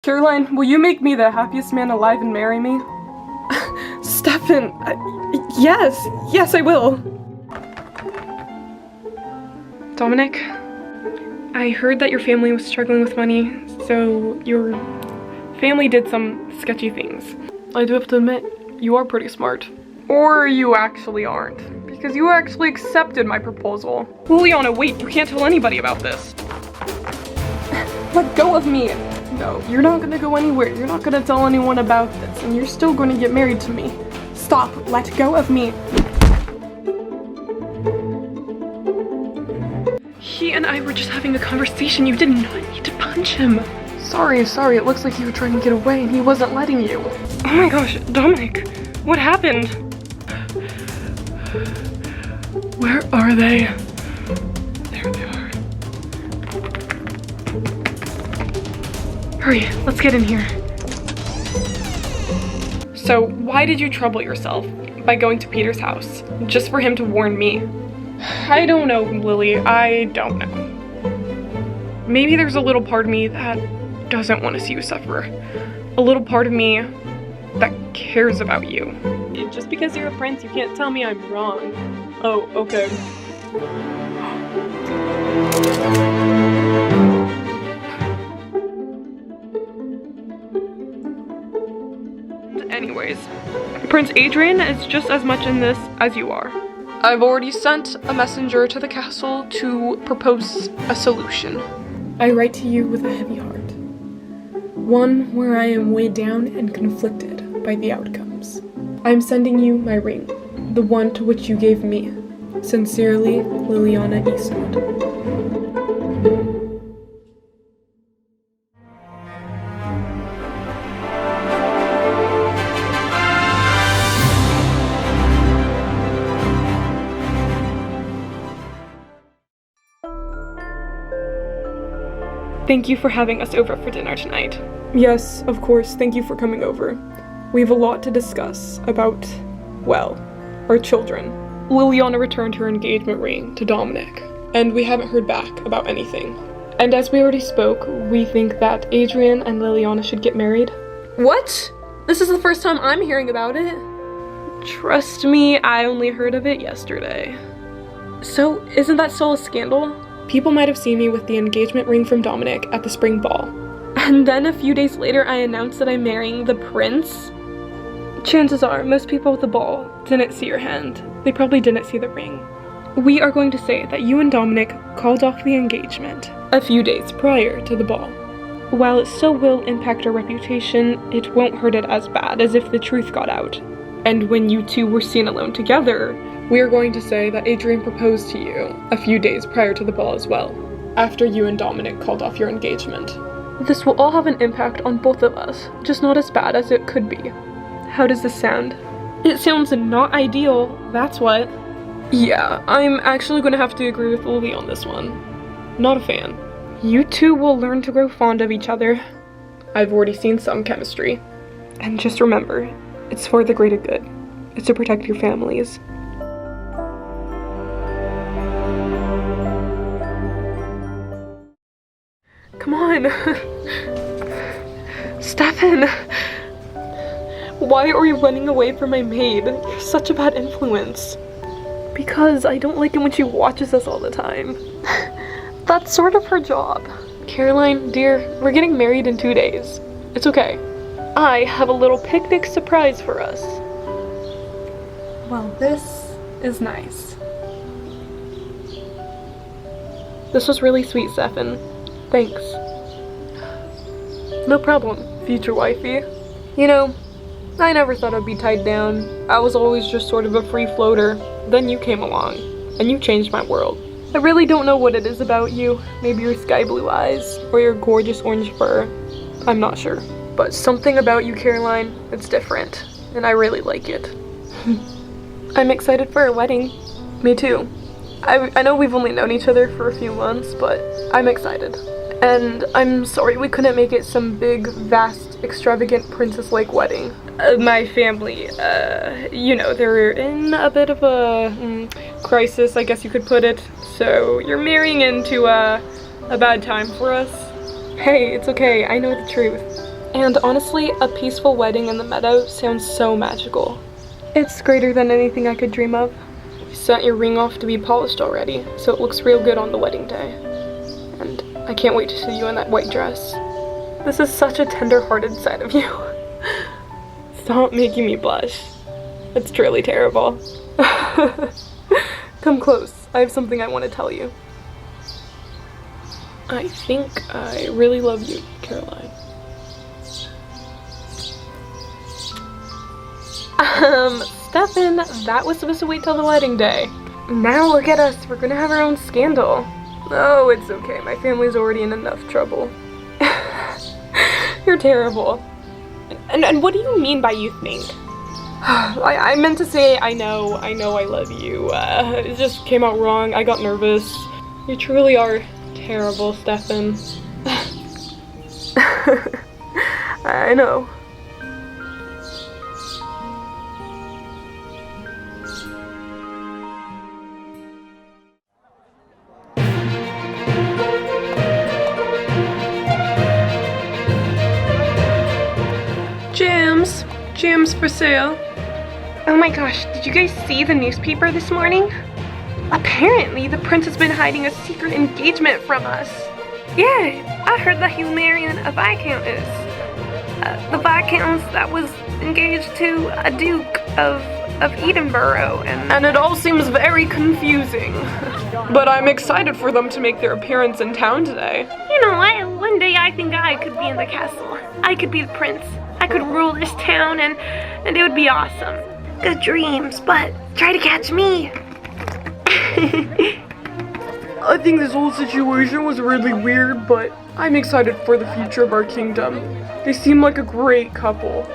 Caroline, will you make me the happiest man alive and marry me? Stefan, yes I will. Dominic, I heard that your family was struggling with money, so your family did some sketchy things. I do have to admit, you are pretty smart. Or you actually aren't, because you actually accepted my proposal. Lilliana, wait, you can't tell anybody about this. Let go of me. No, you're not gonna go anywhere. You're not gonna tell anyone about this, and you're still gonna get married to me. Stop, let go of me. He and I were just having a conversation. You did not need to punch him. Sorry, it looks like you were trying to get away and he wasn't letting you. Oh my gosh, Dominic, what happened? Where are they? There they are. Hurry, let's get in here. So, why did you trouble yourself by going to Peter's house? Just for him to warn me? I don't know, Lily, I don't know. Maybe there's a little part of me that doesn't want to see you suffer. A little part of me that cares about you. Just because you're a prince, you can't tell me I'm wrong. Oh, okay. Anyways, Prince Adrian is just as much in this as you are. I've already sent a messenger to the castle to propose a solution. I write to you with a heavy heart. One where I am weighed down and conflicted by the outcomes. I am sending you my ring, the one to which you gave me. Sincerely, Lilliana Eastwood. Thank you for having us over for dinner tonight. Yes, of course, thank you for coming over. We have a lot to discuss about, well, our children. Lilliana returned her engagement ring to Dominic, and we haven't heard back about anything. And as we already spoke, we think that Adrian and Lilliana should get married. What? This is the first time I'm hearing about it. Trust me, I only heard of it yesterday. So, isn't that still a scandal? People might have seen me with the engagement ring from Dominic at the spring ball. And then a few days later, I announced that I'm marrying the prince. Chances are, most people at the ball didn't see your hand. They probably didn't see the ring. We are going to say that you and Dominic called off the engagement a few days prior to the ball. While it still will impact our reputation, it won't hurt it as bad as if the truth got out. And when you two were seen alone together, we are going to say that Adrian proposed to you a few days prior to the ball as well, after you and Dominic called off your engagement. This will all have an impact on both of us, just not as bad as it could be. How does this sound? It sounds not ideal, that's what. Yeah, I'm actually going to have to agree with Lily on this one. Not a fan. You two will learn to grow fond of each other. I've already seen some chemistry. And just remember, it's for the greater good. It's to protect your families. Come on. Stefan. Why are you running away from my maid? You're such a bad influence. Because I don't like it when she watches us all the time. That's sort of her job. Caroline, dear, we're getting married in 2 days. It's okay. I have a little picnic surprise for us. Well, this is nice. This was really sweet, Stefan. Thanks. No problem, future wifey. You know, I never thought I'd be tied down. I was always just sort of a free floater. Then you came along, and you changed my world. I really don't know what it is about you. Maybe your sky blue eyes, or your gorgeous orange fur. I'm not sure. But something about you, Caroline, it's different, and I really like it. I'm excited for our wedding. Me too. I know we've only known each other for a few months, but I'm excited. And I'm sorry we couldn't make it some big, vast, extravagant princess-like wedding. My family, you know, they're in a bit of a crisis, I guess you could put it. So you're marrying into a bad time for us. Hey, it's okay, I know the truth. And honestly, a peaceful wedding in the meadow sounds so magical. It's greater than anything I could dream of. You sent your ring off to be polished already, so it looks real good on the wedding day. And I can't wait to see you in that white dress. This is such a tender-hearted side of you. Stop making me blush. It's truly terrible. Come close. I have something I want to tell you. I think I really love you, Caroline. Stefan, that was supposed to wait till the wedding day. Now look at us, we're gonna have our own scandal. Oh, it's okay, my family's already in enough trouble. You're terrible. And what do you mean by you think? I meant to say I know I love you. It just came out wrong, I got nervous. You truly are terrible, Stefan. I know. Jams for sale. Oh my gosh, did you guys see the newspaper this morning? Apparently, the prince has been hiding a secret engagement from us. Yeah, I heard that he's marrying a viscountess. The viscountess that was engaged to a duke of Edinburgh, and it all seems very confusing. But I'm excited for them to make their appearance in town today. You know what? One day I think I could be in the castle. I could be the prince. I could rule this town, and it would be awesome. Good dreams, but try to catch me. I think this whole situation was really weird, but I'm excited for the future of our kingdom. They seem like a great couple.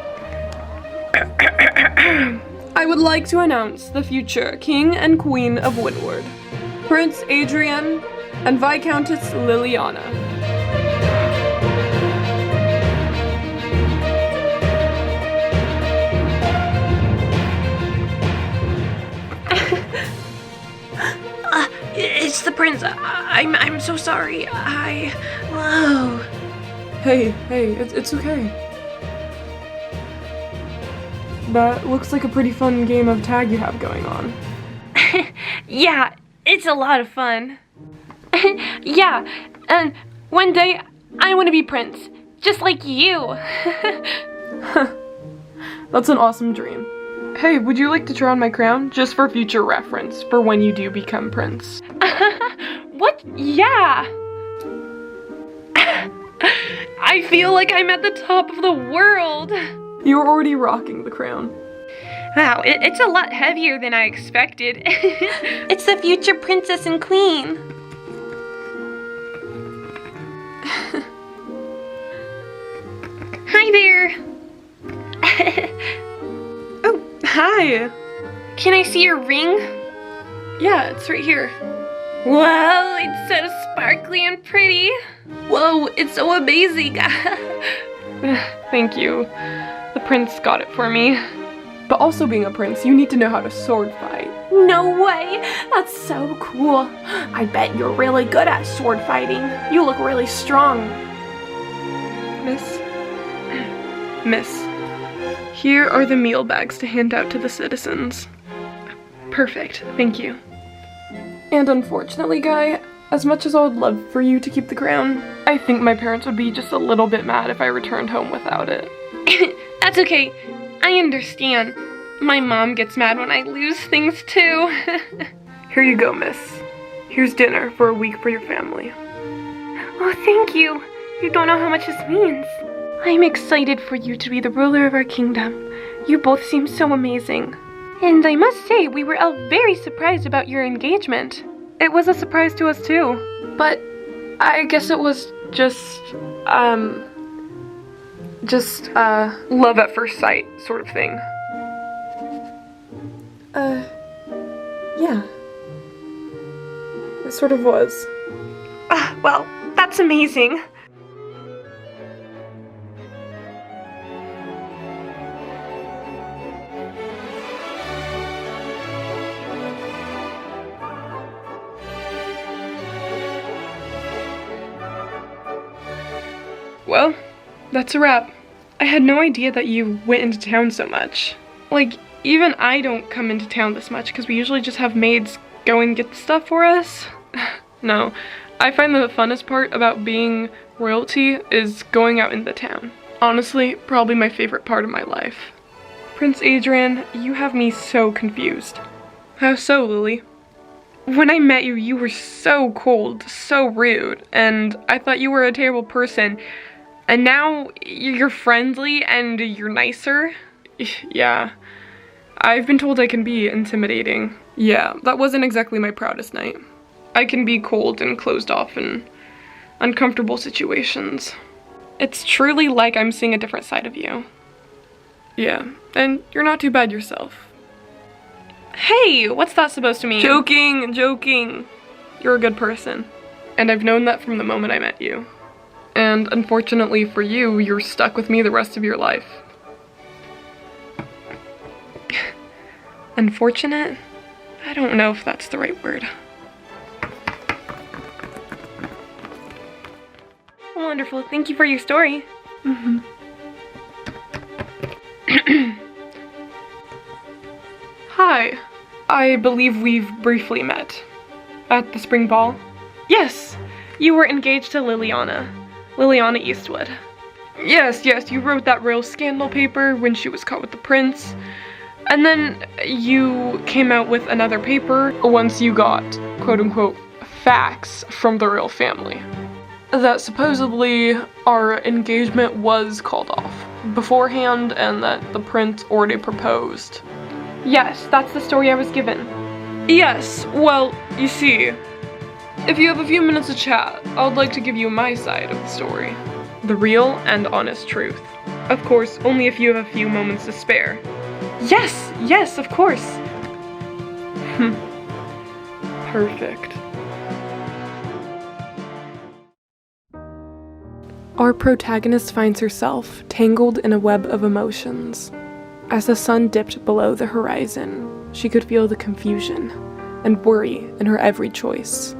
I would like to announce the future King and Queen of Woodward, Prince Adrian and Viscountess Lilliana. It's the prince. I'm so sorry. Whoa. Hey, it's okay. That looks like a pretty fun game of tag you have going on. Yeah, it's a lot of fun. Yeah, and one day I want to be prince, just like you. That's an awesome dream. Hey, would you like to try on my crown? Just for future reference, for when you do become prince. What? Yeah! I feel like I'm at the top of the world. You're already rocking the crown. Wow, it's a lot heavier than I expected. It's the future princess and queen. Hi there. Oh, hi. Can I see your ring? Yeah, it's right here. Whoa, it's so sparkly and pretty. Whoa, it's so amazing. Thank you. The prince got it for me. But also being a prince, you need to know how to sword fight. No way! That's so cool. I bet you're really good at sword fighting. You look really strong. Miss, here are the meal bags to hand out to the citizens. Perfect, thank you. And unfortunately, Guy, as much as I would love for you to keep the crown, I think my parents would be just a little bit mad if I returned home without it. That's okay. I understand. My mom gets mad when I lose things too. Here you go, miss. Here's dinner for a week for your family. Oh, thank you. You don't know how much this means. I'm excited for you to be the ruler of our kingdom. You both seem so amazing. And I must say, we were all very surprised about your engagement. It was a surprise to us too. But I guess it was just love at first sight sort of thing. Yeah. It sort of was. Well, that's amazing. Well, that's a wrap. I had no idea that you went into town so much. Like, even I don't come into town this much because we usually just have maids go and get the stuff for us. No, I find the funnest part about being royalty is going out in the town. Honestly, probably my favorite part of my life. Prince Adrian, you have me so confused. How so, Lily? When I met you, you were so cold, so rude, and I thought you were a terrible person. And now you're friendly and you're nicer? Yeah. I've been told I can be intimidating. Yeah, that wasn't exactly my proudest night. I can be cold and closed off in uncomfortable situations. It's truly like I'm seeing a different side of you. Yeah, and you're not too bad yourself. Hey, what's that supposed to mean? Joking, joking. You're a good person. And I've known that from the moment I met you. And unfortunately for you, you're stuck with me the rest of your life. Unfortunate? I don't know if that's the right word. Wonderful. Thank you for your story. Mm-hmm. Hi. I believe we've briefly met. At the spring ball? Yes, you were engaged to Lilliana Eastwood. Yes, you wrote that real scandal paper when she was caught with the prince. And then you came out with another paper once you got, quote-unquote, facts from the royal family. That supposedly our engagement was called off beforehand and that the prince already proposed. Yes, that's the story I was given. Yes, well, you see, if you have a few minutes to chat, I would like to give you my side of the story. The real and honest truth. Of course, only if you have a few moments to spare. Yes, of course. Perfect. Our protagonist finds herself tangled in a web of emotions. As the sun dipped below the horizon, she could feel the confusion and worry in her every choice.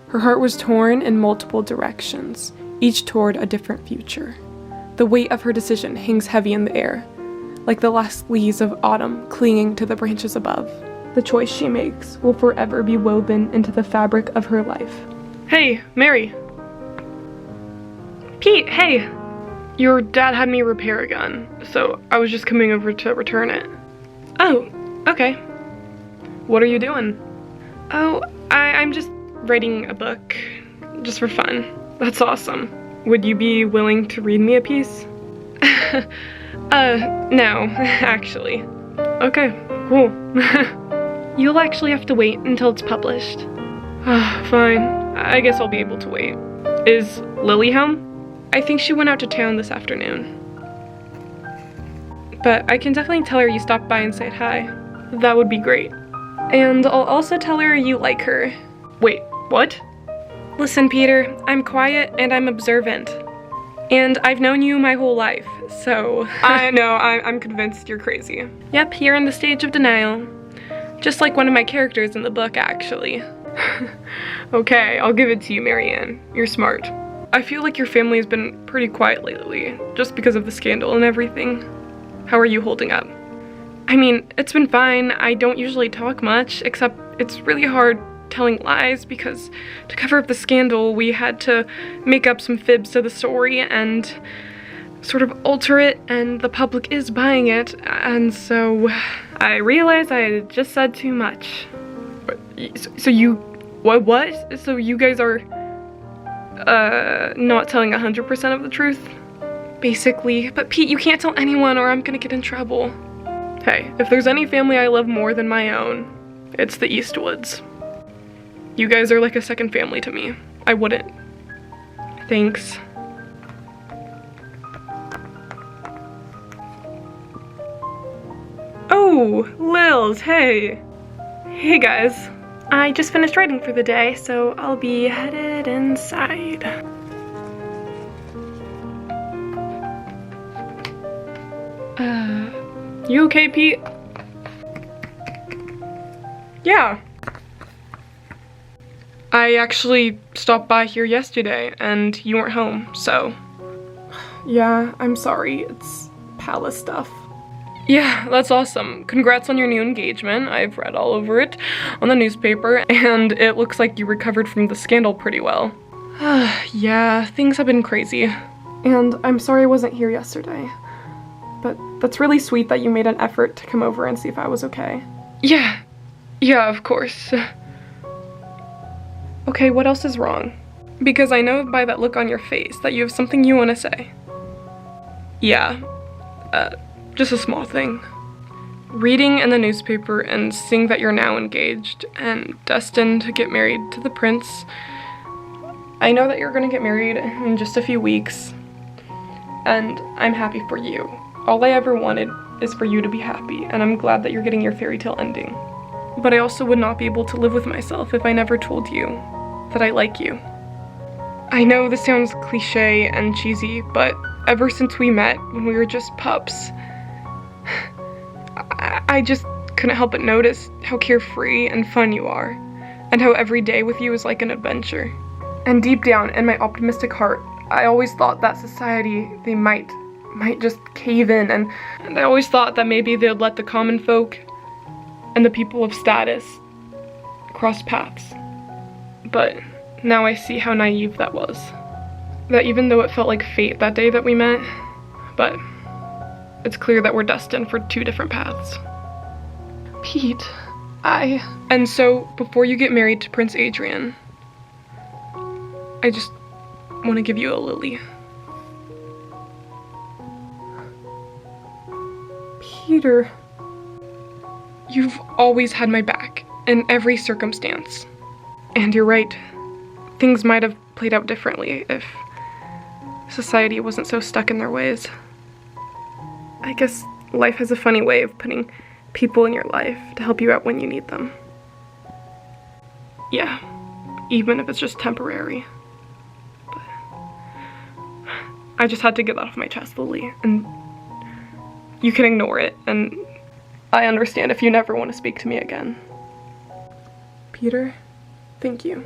Her heart was torn in multiple directions, each toward a different future. The weight of her decision hangs heavy in the air, like the last leaves of autumn clinging to the branches above. The choice she makes will forever be woven into the fabric of her life. Hey, Mary. Pete, hey. Your dad had me repair a gun, so I was just coming over to return it. Oh, okay. What are you doing? Oh, I'm just writing a book, just for fun. That's awesome. Would you be willing to read me a piece? No, actually. Okay, cool. You'll actually have to wait until it's published. Fine. I guess I'll be able to wait. Is Lily home? I think she went out to town this afternoon. But I can definitely tell her you stopped by and said hi. That would be great. And I'll also tell her you like her. Wait, what? Listen, Peter, I'm quiet and I'm observant. And I've known you my whole life, so... I know, I'm convinced you're crazy. Yep, you're in the stage of denial. Just like one of my characters in the book, actually. Okay, I'll give it to you, Marianne. You're smart. I feel like your family has been pretty quiet lately, just because of the scandal and everything. How are you holding up? I mean, it's been fine. I don't usually talk much, except it's really hard telling lies because to cover up the scandal, we had to make up some fibs to the story and sort of alter it, and the public is buying it, and so I realized I had just said too much. So you... What? So you guys are... not telling 100% of the truth? Basically, but Pete, you can't tell anyone or I'm gonna get in trouble. Hey, if there's any family I love more than my own, it's the Eastwoods. You guys are like a second family to me. I wouldn't. Thanks. Oh, Lils, hey. Hey guys. I just finished writing for the day, so I'll be headed inside. You okay, Pete? Yeah. I actually stopped by here yesterday, and you weren't home, so... Yeah, I'm sorry. palace stuff. Yeah, that's awesome. Congrats on your new engagement. I've read all over it on the newspaper, and it looks like you recovered from the scandal pretty well. Yeah, things have been crazy. And I'm sorry I wasn't here yesterday. But that's really sweet that you made an effort to come over and see if I was okay. Yeah, of course. Okay, what else is wrong? Because I know by that look on your face that you have something you want to say. Yeah, just a small thing. Reading in the newspaper and seeing that you're now engaged and destined to get married to the prince. I know that you're gonna get married in just a few weeks, and I'm happy for you. All I ever wanted is for you to be happy, and I'm glad that you're getting your fairy tale ending. But I also would not be able to live with myself if I never told you that I like you. I know this sounds cliche and cheesy, but ever since we met when we were just pups, I just couldn't help but notice how carefree and fun you are, and how every day with you is like an adventure. And deep down in my optimistic heart, I always thought that society, they might just cave in, and I always thought that maybe they'd let the common folk and the people of status cross paths. But now I see how naive that was. That even though it felt like fate that day that we met, but it's clear that we're destined for two different paths. Pete, And so, before you get married to Prince Adrian, I just want to give you a lily. Peter. You've always had my back, in every circumstance. And you're right, things might have played out differently if society wasn't so stuck in their ways. I guess life has a funny way of putting people in your life to help you out when you need them. Yeah, even if it's just temporary. But I just had to get that off my chest, Lily, and you can ignore it, and I understand if you never want to speak to me again. Peter, thank you.